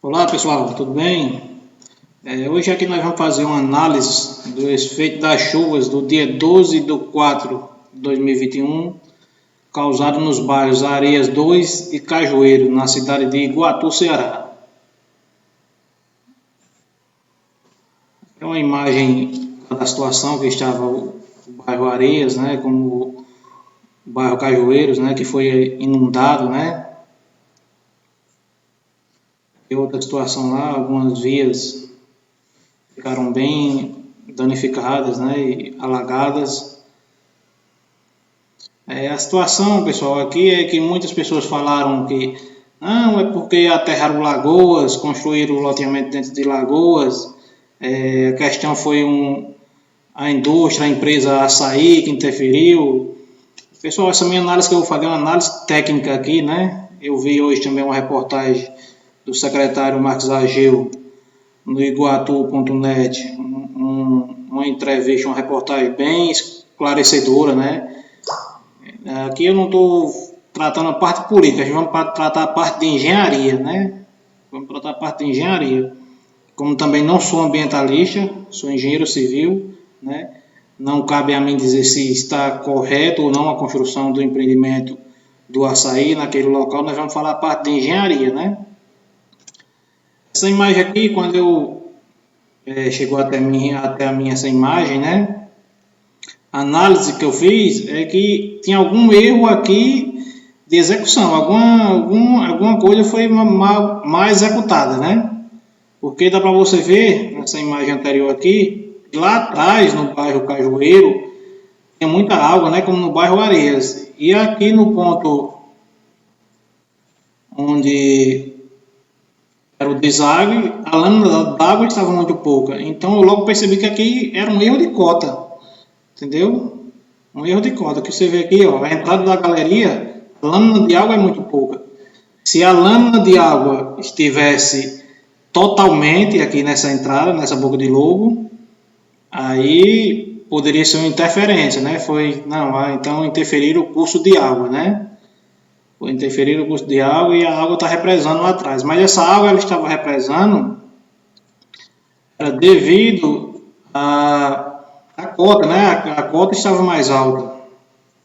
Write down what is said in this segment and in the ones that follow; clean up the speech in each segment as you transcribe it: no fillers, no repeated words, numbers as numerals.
Olá pessoal, tudo bem? Hoje aqui nós vamos fazer uma análise do efeito das chuvas do dia 12/4/2021 causado nos bairros Areias 2 e Cajueiro, na cidade de Iguatu, Ceará. É uma imagem da situação que estava o bairro Areias, né, como o bairro Cajueiros, né, que foi inundado, né? Tem outra situação lá, algumas vias ficaram bem danificadas, né, e alagadas. A situação, pessoal, aqui é que muitas pessoas falaram que não, é porque aterraram lagoas, construíram loteamento dentro de lagoas. A questão foi a indústria, a empresa Açaí que interferiu. Pessoal, essa minha análise que eu vou fazer é uma análise técnica aqui, né? Eu vi hoje também uma reportagem do secretário Marcos Ageu no iguatu.net, uma entrevista, uma reportagem bem esclarecedora, né? Aqui eu não estou tratando a parte política, a gente vamos tratar a parte de engenharia, né? Vamos tratar a parte de engenharia. Como também não sou ambientalista, sou engenheiro civil, né? Não cabe a mim dizer se está correto ou não a construção do empreendimento do Açaí naquele local, nós vamos falar a parte de engenharia, né? Essa imagem aqui, quando chegou até mim essa imagem, né? A análise que eu fiz é que tinha algum erro aqui de execução, alguma coisa foi mal executada, né? Porque dá para você ver nessa imagem anterior aqui, lá atrás no bairro Cajueiro tem muita água, né? Como no bairro Areias. E aqui no ponto onde era o deságue, a lâmina d'água estava muito pouca. Então eu logo percebi que aqui era um erro de cota. Entendeu? Um erro de cota. Que você vê aqui, ó, a entrada da galeria, a lâmina de água é muito pouca. Se a lâmina de água estivesse totalmente aqui nessa entrada, nessa boca de lobo, aí poderia ser uma interferência, né? Então interferir o curso de água, né? Foi interferir o curso de água e a água está represando lá atrás. Mas essa água ela estava represando devido a cota, né? A cota estava mais alta,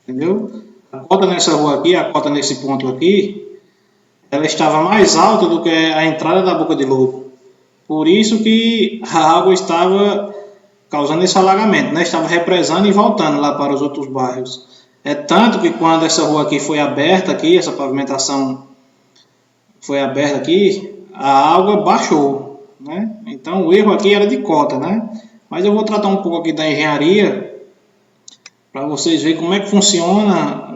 entendeu? A cota nessa rua aqui, a cota nesse ponto aqui, ela estava mais alta do que a entrada da boca de lobo. Por isso que a água estava causando esse alagamento, né? Estava represando e voltando lá para os outros bairros. É tanto que quando essa rua aqui foi aberta, aqui, essa pavimentação foi aberta aqui, a água baixou, né? Então o erro aqui era de cota, né? Mas eu vou tratar um pouco aqui da engenharia para vocês verem como é que funciona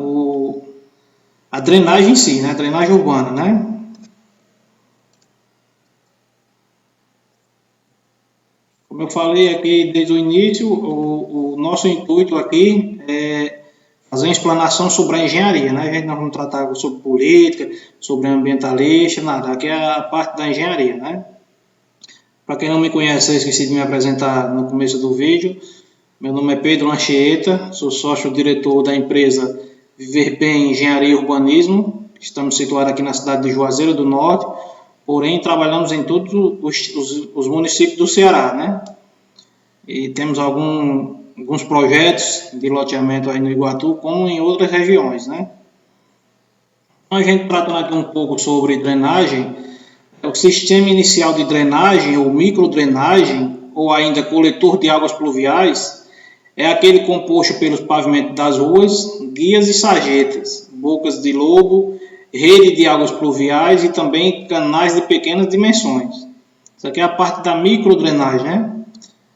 a drenagem em si, né? A drenagem urbana, né? Como eu falei aqui desde o início, o nosso intuito aqui é fazer uma explanação sobre a engenharia, né? A gente não vai tratar sobre política, sobre ambientalista, nada. Aqui é a parte da engenharia, né? Para quem não me conhece, eu esqueci de me apresentar no começo do vídeo. Meu nome é Pedro Anchieta, sou sócio-diretor da empresa Viver Bem Engenharia e Urbanismo. Estamos situados aqui na cidade de Juazeiro do Norte, porém trabalhamos em todos os municípios do Ceará, né? E temos alguns projetos de loteamento aí no Iguatu, como em outras regiões, né? Então, a gente tratando aqui um pouco sobre drenagem, o sistema inicial de drenagem, ou microdrenagem, ou ainda coletor de águas pluviais, é aquele composto pelos pavimentos das ruas, guias e sarjetas, bocas de lobo, rede de águas pluviais e também canais de pequenas dimensões. Isso aqui é a parte da microdrenagem, né?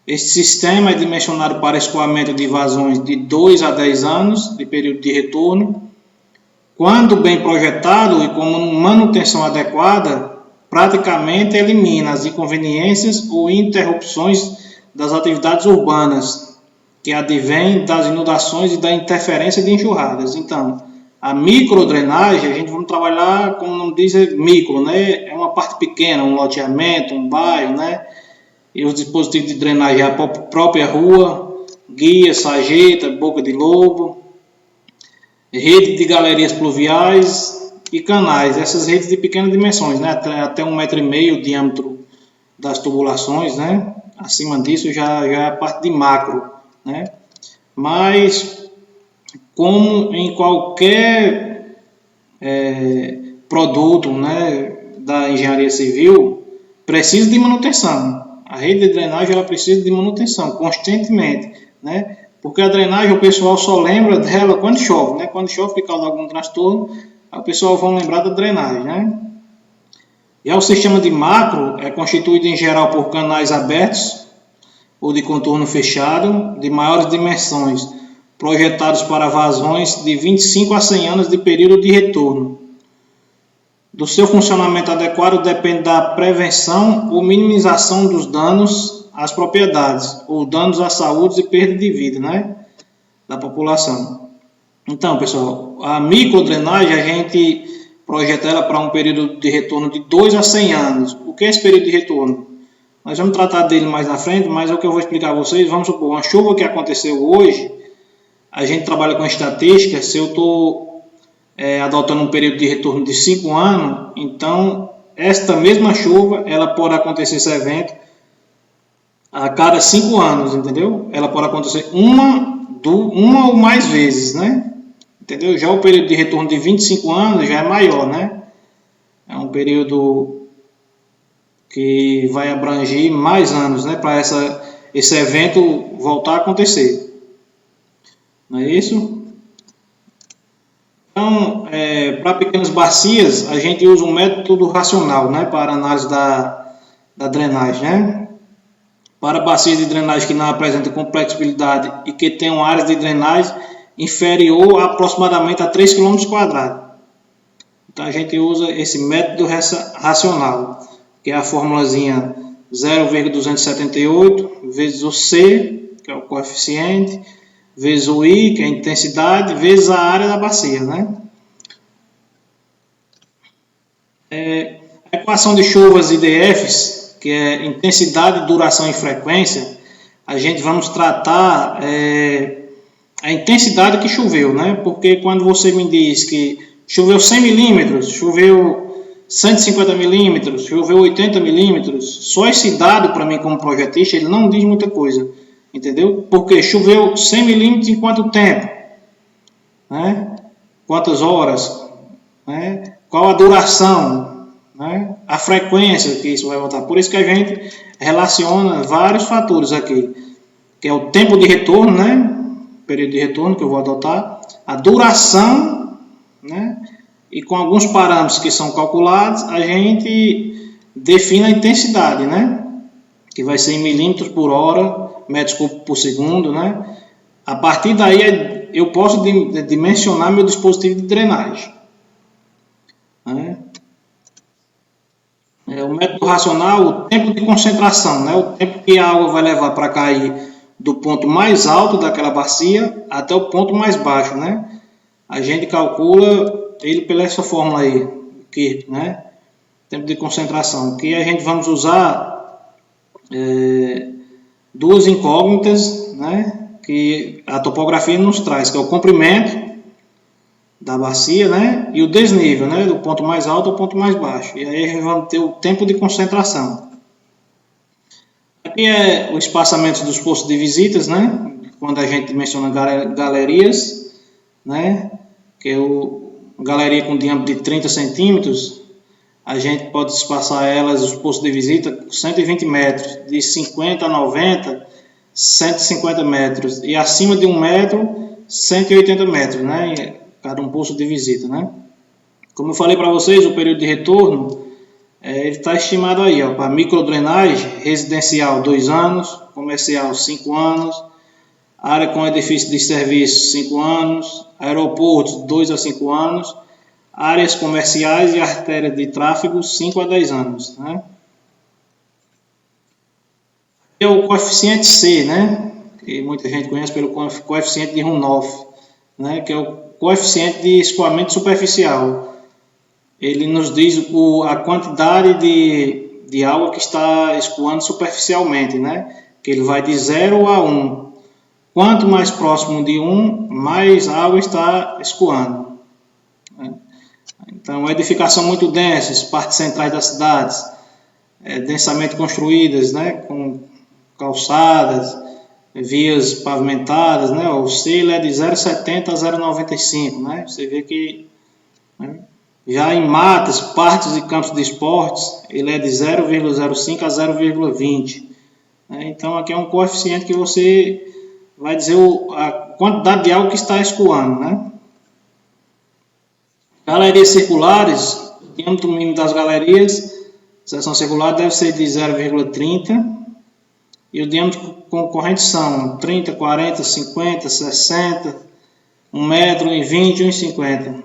Este sistema é dimensionado para escoamento de vazões de 2 a 10 anos de período de retorno. Quando bem projetado e com manutenção adequada, praticamente elimina as inconveniências ou interrupções das atividades urbanas que advêm das inundações e da interferência de enxurradas. Então, a microdrenagem, a gente vai trabalhar, como não diz, micro, né? É uma parte pequena, um loteamento, um bairro, né? E os dispositivos de drenagem, a própria rua, guia, sarjeta, boca de lobo, rede de galerias pluviais, e canais, essas redes de pequenas dimensões, né? Até 1,5 m o diâmetro das tubulações, né? Acima disso já é a parte de macro, né? Mas, como em qualquer produto, né, da engenharia civil, precisa de manutenção. A rede de drenagem ela precisa de manutenção constantemente, né? Porque a drenagem o pessoal só lembra dela quando chove, né? Quando chove que causa algum transtorno, o pessoal vai lembrar da drenagem, né? Já o sistema de macro é constituído em geral por canais abertos ou de contorno fechado, de maiores dimensões, projetados para vazões de 25 a 100 anos de período de retorno. Do seu funcionamento adequado depende da prevenção ou minimização dos danos às propriedades, ou danos à saúde e perda de vida, né, da população. Então, pessoal, a microdrenagem a gente projeta ela para um período de retorno de 2 a 100 anos. O que é esse período de retorno? Nós vamos tratar dele mais na frente, mas é o que eu vou explicar a vocês. Vamos supor, uma chuva que aconteceu hoje, a gente trabalha com estatística. Se eu estou adotando um período de retorno de 5 anos, então esta mesma chuva, ela pode acontecer esse evento a cada 5 anos, entendeu? Ela pode acontecer uma ou mais vezes, né? Entendeu? Já o período de retorno de 25 anos já é maior, né? É um período que vai abranger mais anos, né? Para esse evento voltar a acontecer. Não é isso? Então, para pequenas bacias, a gente usa um método racional, né? Para análise da drenagem, né? Para bacias de drenagem que não apresentam complexibilidade e que tenham áreas de drenagem inferior a aproximadamente a 3 km². Então a gente usa esse método racional, que é a formulazinha 0,278 vezes o C, que é o coeficiente, vezes o I, que é a intensidade, vezes a área da bacia, né? A equação de chuvas IDFs, que é intensidade, duração e frequência, a gente vamos tratar a intensidade que choveu, né? Porque quando você me diz que choveu 100 milímetros, choveu 150 milímetros, choveu 80 milímetros, só esse dado para mim como projetista, ele não diz muita coisa, entendeu? Porque choveu 100 milímetros em quanto tempo? Né? Quantas horas? Né? Qual a duração? Né? A frequência que isso vai voltar. Por isso que a gente relaciona vários fatores aqui, que é o tempo de retorno, né? Período de retorno que eu vou adotar, a duração, né? E com alguns parâmetros que são calculados, a gente define a intensidade, né? Que vai ser em milímetros por hora, metros cúbicos por segundo, né? A partir daí eu posso dimensionar meu dispositivo de drenagem, né? O método racional, o tempo de concentração, né? O tempo que a água vai levar para cair do ponto mais alto daquela bacia até o ponto mais baixo, né? A gente calcula ele pela essa fórmula aí, Kirk, né? Tempo de concentração, que a gente vamos usar duas incógnitas, né? Que a topografia nos traz, que é o comprimento da bacia, né? E o desnível, né? Do ponto mais alto ao ponto mais baixo. E aí a gente vai ter o tempo de concentração. Aqui é o espaçamento dos postos de visitas, né? Quando a gente menciona galerias, né? Que é uma galeria com diâmetro de 30 centímetros, a gente pode espaçar elas, os postos de visita, 120 metros, de 50 a 90, 150 metros, e acima de 1 metro, 180 metros, né? Cada um posto de visita, né? Como eu falei para vocês, o período de retorno ele está estimado aí, para microdrenagem residencial 2 anos, comercial 5 anos, área com edifício de serviço 5 anos, aeroportos 2 a 5 anos, áreas comerciais e artérias de tráfego 5 a 10 anos. Né? É o coeficiente C, né? Que muita gente conhece pelo coeficiente de Runoff, né? Que é o coeficiente de escoamento superficial. Ele nos diz a quantidade de água que está escoando superficialmente, né? Que ele vai de 0 a 1. Quanto mais próximo de 1, mais água está escoando. Então, edificação muito densas, partes centrais das cidades, densamente construídas, né, com calçadas, vias pavimentadas, né, o selo é de 0,70 a 0,95, né, você vê que, né, já em matas, partes e campos de esportes, ele é de 0,05 a 0,20. Né, então, aqui é um coeficiente que você vai dizer a quantidade de água que está escoando, né. Galerias circulares, o diâmetro mínimo das galerias, seção circular deve ser de 0,30 e o diâmetro com corrente são 30, 40, 50, 60, 1 metro, 1,20 e 1,50.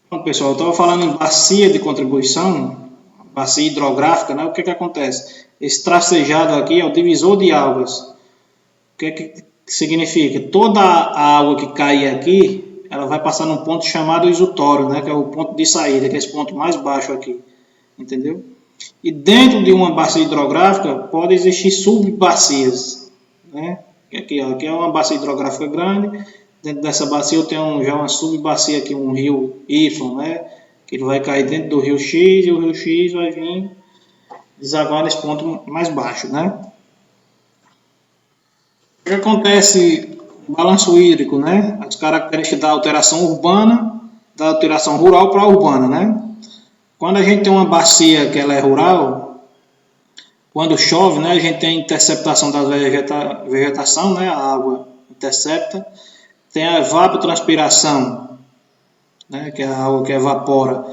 Bom, pessoal, eu estava falando em bacia de contribuição, bacia hidrográfica, né? O que acontece? Esse tracejado aqui é o divisor de águas. O que significa? Toda a água que cai aqui, ela vai passar num ponto chamado exutório, né? Que é o ponto de saída, que é esse ponto mais baixo aqui, entendeu? E dentro de uma bacia hidrográfica pode existir subbacias, né? Aqui é uma bacia hidrográfica grande, dentro dessa bacia eu tenho já uma subbacia aqui, um rio Y, né? Que ele vai cair dentro do rio X e o rio X vai vir desaguar nesse ponto mais baixo, né? O que acontece no balanço hídrico, né? As características da alteração urbana, da alteração rural para a urbana, né? Quando a gente tem uma bacia que ela é rural, quando chove, né, a gente tem interceptação da vegetação, né, a água intercepta, tem a evapotranspiração, né, que é a água que evapora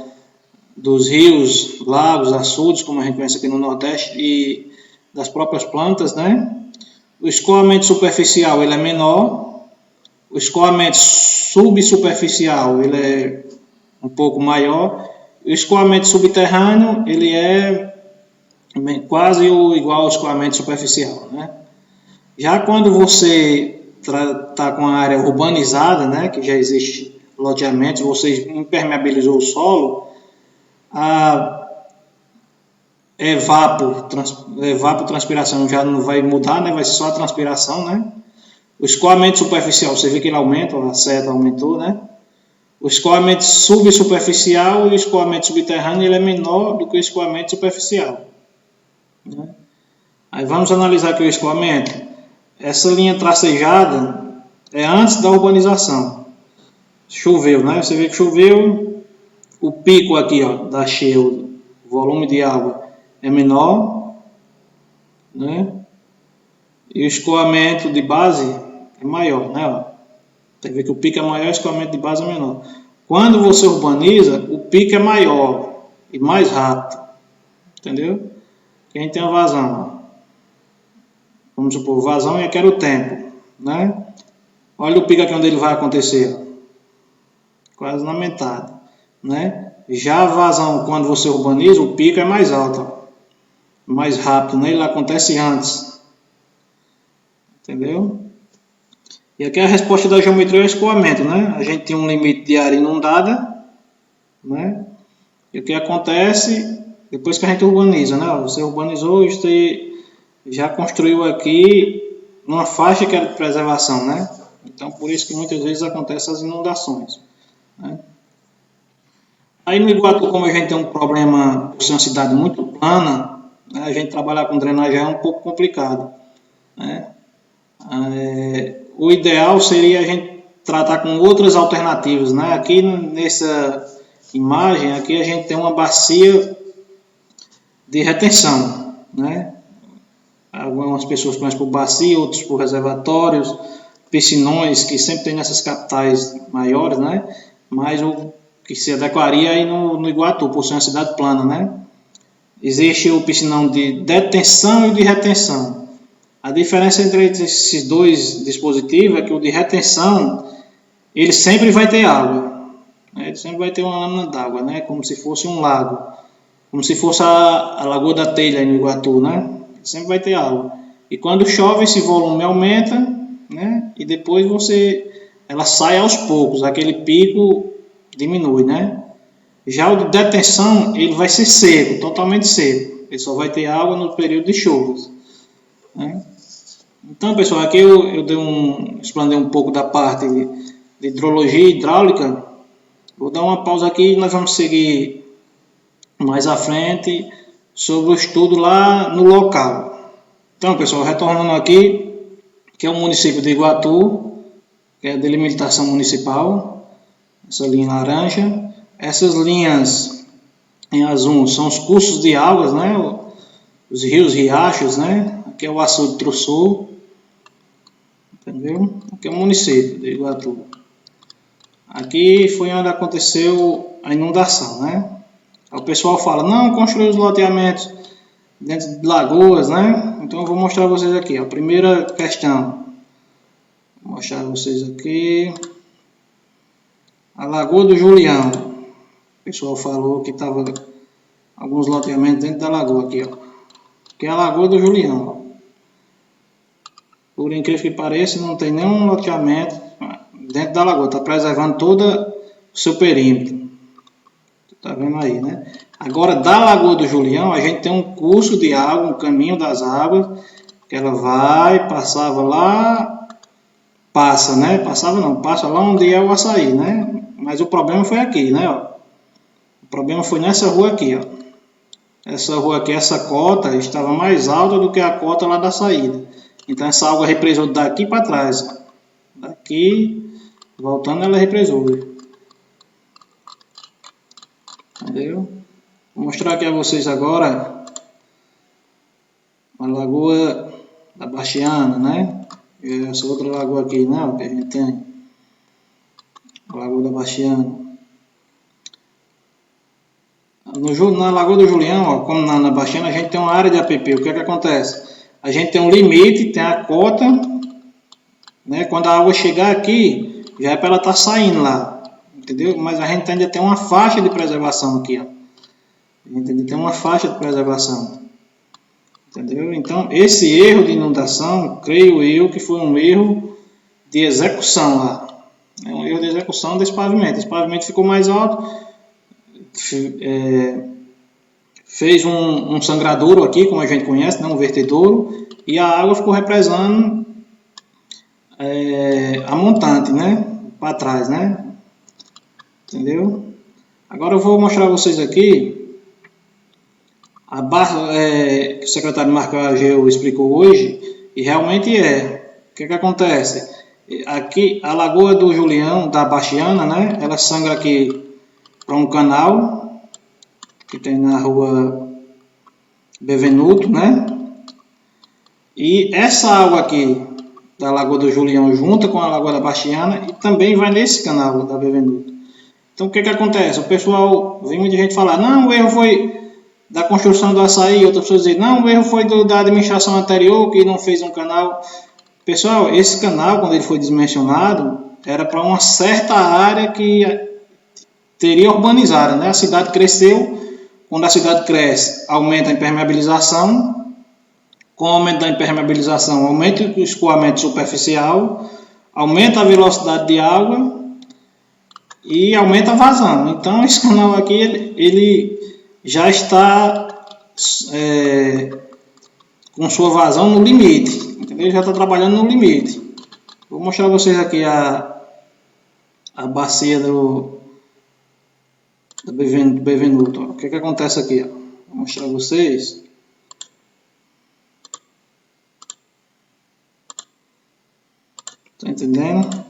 dos rios, lagos, açudes, como a gente conhece aqui no Nordeste, e das próprias plantas, né. O escoamento superficial ele é menor, o escoamento subsuperficial ele é um pouco maior. O escoamento subterrâneo ele é quase igual ao escoamento superficial, né? Já quando você está com a área urbanizada, né, que já existe loteamentos, você impermeabilizou o solo, a evapotranspiração já não vai mudar, né, vai ser só a transpiração, né? O escoamento superficial, você vê que ele aumenta, a seta aumentou, né? O escoamento subsuperficial e o escoamento subterrâneo ele é menor do que o escoamento superficial, né? Aí vamos analisar aqui o escoamento. Essa linha tracejada é antes da urbanização. Choveu, né? Você vê que choveu, o pico aqui, ó, da cheia, o volume de água é menor, né? E o escoamento de base é maior, né? Ó. Você vê que o pico é maior e o escoamento de base é menor. Quando você urbaniza, o pico é maior e mais rápido. Entendeu? Aqui a gente tem a vazão. Ó. Vamos supor, vazão e aqui era o tempo. Né? Olha o pico aqui onde ele vai acontecer. Ó. Quase na metade. Né? Já a vazão, quando você urbaniza, o pico é mais alto. Ó. Mais rápido. Né? Ele acontece antes. Entendeu? E aqui é a resposta da geometria ao escoamento, né? A gente tem um limite de área inundada, né? E o que acontece depois que a gente urbaniza, né? Você urbanizou, você já construiu aqui numa faixa que é de preservação, né? Então, por isso que muitas vezes acontecem as inundações, né? Aí no Iguatu, como a gente tem um problema por ser uma cidade muito plana, né? A gente trabalhar com drenagem é um pouco complicado, né? O ideal seria a gente tratar com outras alternativas, né? Aqui nessa imagem, aqui a gente tem uma bacia de retenção, né? Algumas pessoas conhecem por bacia, outros por reservatórios, piscinões, que sempre tem nessas capitais maiores, né? Mas o que se adequaria aí no Iguatu, por ser uma cidade plana, né? Existe o piscinão de detenção e de retenção. A diferença entre esses dois dispositivos é que o de retenção, ele sempre vai ter água, né? Ele sempre vai ter uma lâmina d'água, né? Como se fosse um lago, como se fosse a Lagoa da Telha no Iguatu, né? Sempre vai ter água. E quando chove, esse volume aumenta, né? E depois ela sai aos poucos, aquele pico diminui, né? Já o de detenção, ele vai ser seco, totalmente seco. Ele só vai ter água no período de chuvas, né? Então, pessoal, aqui eu explanei um pouco da parte de hidrologia e hidráulica, Vou dar uma pausa aqui e nós vamos seguir mais à frente sobre o estudo lá no local. Então, pessoal, retornando aqui, que é o município de Iguatu, que é a delimitação municipal, essa linha laranja. Essas linhas em azul são os cursos de águas, né? Os rios, riachos, né? Aqui é o açude Truçu, entendeu? Aqui é o município de Iguatu. Aqui foi onde aconteceu a inundação, né? Aí o pessoal fala, não, construir os loteamentos dentro de lagoas, né? Então eu vou mostrar a vocês aqui, a primeira questão. Vou mostrar a vocês aqui. A Lagoa do Julião. O pessoal falou que estava alguns loteamentos dentro da lagoa aqui, ó. Aqui é a Lagoa do Julião, ó. Por incrível que pareça, não tem nenhum loteamento dentro da lagoa. Está preservando todo o seu perímetro. Tá vendo aí, né? Agora, da Lagoa do Julião, a gente tem um curso de água, um caminho das águas, que ela vai, passava lá, passa, né? Passava não, passa lá onde é o açaí, né? Mas o problema foi aqui, né? Ó. O problema foi nessa rua aqui, ó. Essa rua aqui, essa cota estava mais alta do que a cota lá da saída. Então essa água represou daqui para trás, ó. Daqui, voltando, ela represou. Entendeu? Vou mostrar aqui a vocês agora a Lagoa da Baxiana, né? E essa outra lagoa aqui, né? Que a gente tem. A Lagoa da Baxiana. Na Lagoa do Julião, ó, como na Baxiana, a gente tem uma área de APP. O que é que acontece? A gente tem um limite, tem a cota, né? Quando a água chegar aqui, já é para ela estar saindo lá, entendeu? Mas a gente ainda tem uma faixa de preservação aqui, ó. A gente ainda tem uma faixa de preservação, entendeu? Então, esse erro de inundação, creio eu que foi um erro de execução lá. É um erro de execução desse pavimento. Esse pavimento ficou mais alto, fez um sangradouro aqui, como a gente conhece, né? Um vertedouro, e a água ficou represando a montante, né? Para trás, né? Entendeu? Agora eu vou mostrar a vocês aqui a barra que o secretário Marco Ageu explicou hoje, e realmente é. O que acontece? Aqui, a Lagoa do Julião, da Baxiana, né? Ela sangra aqui para um canal que tem na rua Bevenuto, né? E essa água aqui da Lagoa do Julião junta com a Lagoa da Baxiana e também vai nesse canal da Bevenuto. Então o que acontece? O pessoal, vem muita gente falar, não, o erro foi da construção do açaí, outras pessoas dizem, não, o erro foi da administração anterior que não fez um canal. Pessoal, esse canal, quando ele foi dimensionado, era para uma certa área que teria urbanizada, né? A cidade cresceu, quando a cidade cresce, aumenta a impermeabilização, com o aumento da impermeabilização, aumenta o escoamento superficial, aumenta a velocidade de água e aumenta a vazão. Então esse canal aqui, ele já está com sua vazão no limite, entendeu? Ele já está trabalhando no limite. Vou mostrar a vocês aqui a bacia do Bevenuto. O que acontece aqui? Ó? Vou mostrar a vocês. Tá entendendo?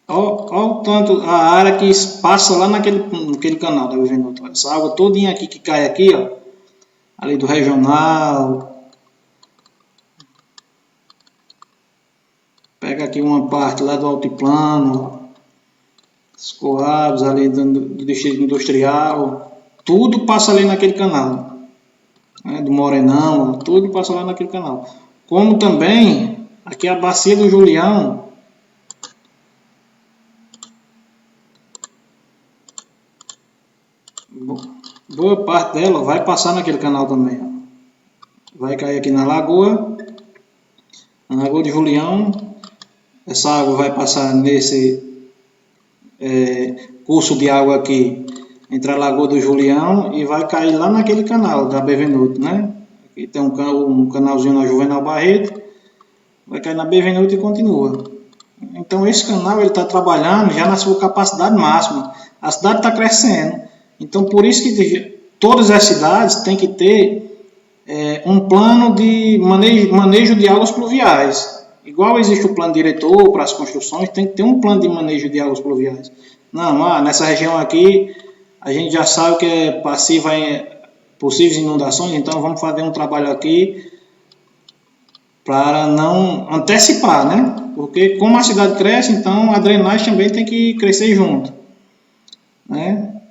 Olha o tanto, a área que passa lá naquele canal da Bevenuto. Essa água todinha aqui que cai aqui, ó, ali do regional. Pega aqui uma parte lá do altiplano, os Coabs ali do distrito industrial. Tudo passa ali naquele canal, né, do Morenão, tudo passa lá naquele canal. Como também aqui a bacia do Julião. Boa parte dela vai passar naquele canal também, ó. Vai cair aqui na Lagoa de Julião. Essa água vai passar nesse curso de água aqui entre a Lagoa do Julião e vai cair lá naquele canal da Bevenuto, né? Aqui tem um canalzinho na Juvenal Barreto, vai cair na Bevenuto e continua. Então esse canal ele está trabalhando já na sua capacidade máxima. a cidade está crescendo. Então, por isso que todas as cidades têm que ter um plano de manejo de águas pluviais. Igual existe o plano diretor para as construções, tem que ter um plano de manejo de águas pluviais. Não, nessa região aqui, a gente já sabe que é passiva em possíveis inundações, então vamos fazer um trabalho aqui para não antecipar, né? Porque como a cidade cresce, então a drenagem também tem que crescer junto, né?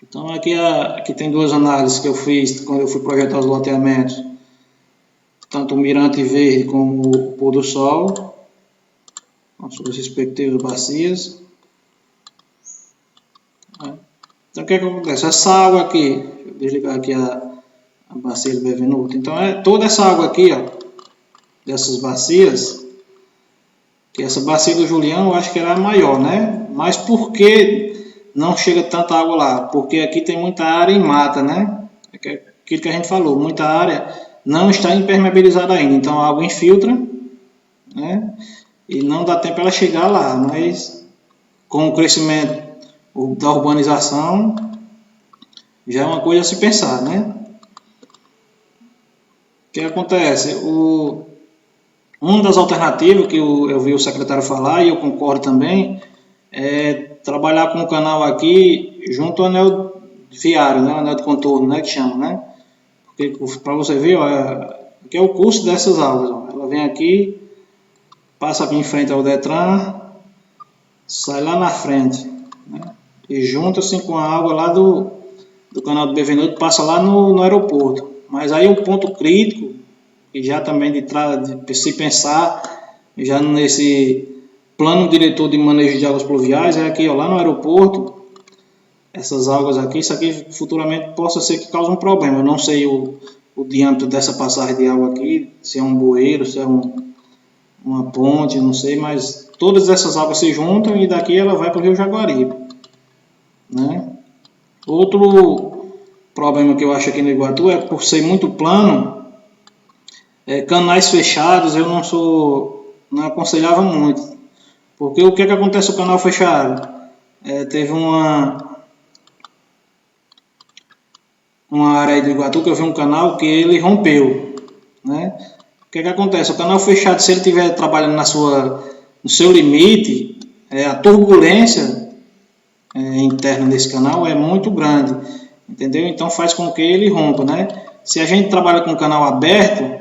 Então aqui tem duas análises que eu fiz quando eu fui projetar os loteamentos, tanto o mirante verde como o pôr do sol, com suas respectivas bacias. Então o que acontece? Essa água aqui, deixa eu desligar aqui a bacia do Bevenuto. Então toda essa água aqui, ó, dessas bacias, que essa bacia do Julião eu acho que era a maior, né? Mas por que não chega tanta água lá? Porque aqui tem muita área em mata, né? Aquilo que a gente falou, muita área não está impermeabilizada ainda, então a água infiltra, né? E não dá tempo ela chegar lá, mas com o crescimento da urbanização já é uma coisa a se pensar, né? O que acontece? Uma das alternativas que eu vi o secretário falar, e eu concordo também, é trabalhar com o canal aqui junto ao anel viário, né? O anel de contorno, né? Que chama, né? Porque para você ver, ó, aqui é o curso dessas águas, ó. Ela vem aqui, passa aqui em frente ao Detran, sai lá na frente, né? E junta-se com a água lá do canal do Bevenuto, passa lá no aeroporto. Mas aí o ponto crítico, e já também de se pensar, já nesse plano diretor de manejo de águas pluviais, é aqui, ó, lá no aeroporto, essas águas aqui, isso aqui futuramente possa ser que cause um problema. Eu não sei o diâmetro dessa passagem de água aqui, se é um bueiro, se é uma ponte, não sei, mas todas essas águas se juntam e daqui ela vai para o Rio Jaguaribe, né? Outro problema que eu acho aqui no Iguatu é por ser muito plano, canais fechados eu não aconselhava muito, porque o que acontece no canal fechado? Teve uma área aí do Iguatu que eu vi um canal que ele rompeu, né? O que acontece? O canal fechado, se ele estiver trabalhando no seu limite, a turbulência interna desse canal é muito grande, entendeu? Então faz com que ele rompa, né? Se a gente trabalha com o canal aberto,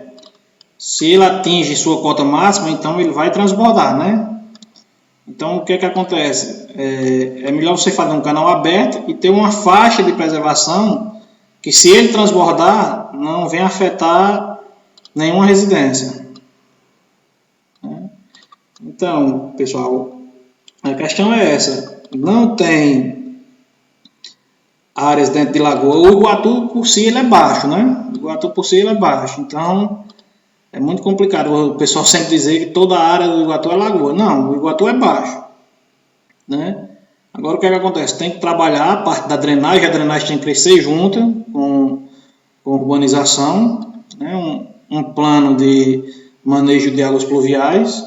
se ele atinge sua cota máxima, então ele vai transbordar, né? Então o que acontece? É melhor você fazer um canal aberto e ter uma faixa de preservação que, se ele transbordar, não venha afetar nenhuma residência, né? Então, pessoal, a questão é essa. Não tem áreas dentro de lagoa. O Iguatu por si ele é baixo, né? O Iguatu por si ele é baixo. Então é muito complicado o pessoal sempre dizer que toda a área do Iguatu é lagoa. Não, o Iguatu é baixo, né? Agora o que acontece? Tem que trabalhar a parte da drenagem. A drenagem tem que crescer junto com urbanização, né? Um plano de manejo de águas pluviais,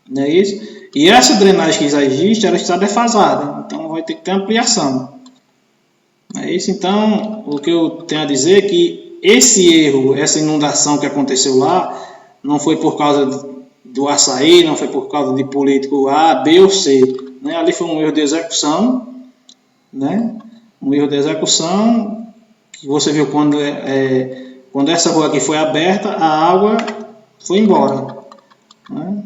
não é isso? E essa drenagem que já existe, ela está defasada, então vai ter que ter ampliação. É isso. Então, o que eu tenho a dizer é que esse erro, essa inundação que aconteceu lá, não foi por causa do açaí, não foi por causa de político A, B ou C, né? Ali foi um erro de execução, né? Um erro de execução que você viu quando essa rua aqui foi aberta, a água foi embora, né?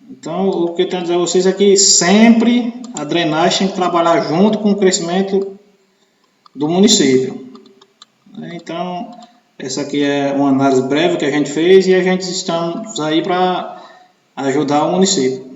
Então, o que eu tenho a dizer a vocês é que sempre a drenagem tem que trabalhar junto com o crescimento do município. Então, essa aqui é uma análise breve que a gente fez e a gente estamos aí para ajudar o município.